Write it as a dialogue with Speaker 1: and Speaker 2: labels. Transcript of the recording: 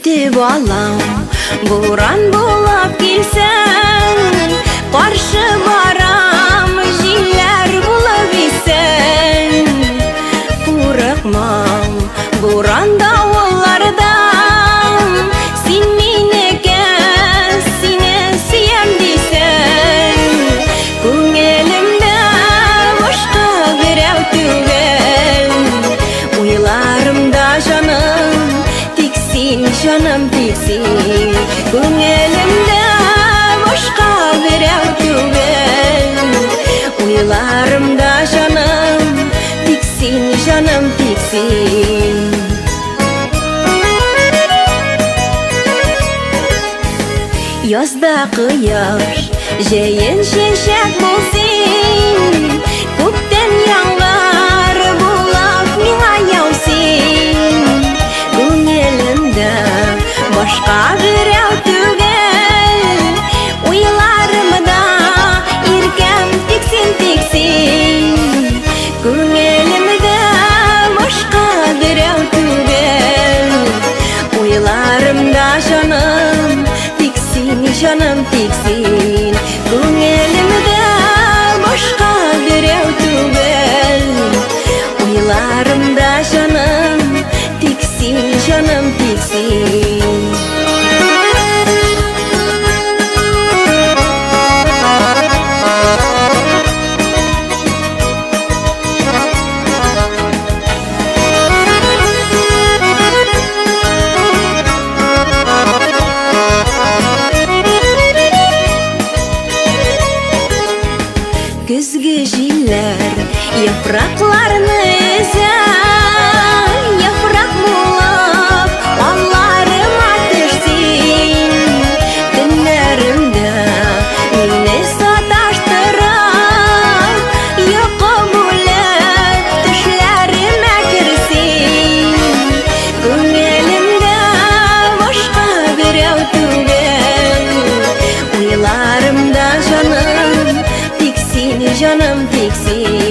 Speaker 1: Kütüp alam buran bulup gelsen, karşı baram jiller bulup isen. Korkmam buran davullardan, sen meneken seni siyem disen. Köngülümde başka birev tügel, uylarımda canım tiksin, canım tiksin. Köngülümde başka birev tügel, uylarımda canım tiksin, canım tiksin. Yazda kıyaş, jeyin şenşek bulsin, kökten yağlar bulap mine yağsin. Köngülümde başka birev tügel, uylarımda irkem tiksin, tiksin. Köngülümde başka birev tügel, uylarımda canım tiksin, canım tiksin. Köngülümde başka birev tügel, uylarımda canım tiksin, canım tiksin. Güzgü jiller yapraklarını ezer, yaprak bulup allarıma düşsün. Günlerimde beni sataştırıp, yokku bulup düşlerime girsin. Köngülümde başka birev tügel, uylarımda canım tiksin, canım tiksin.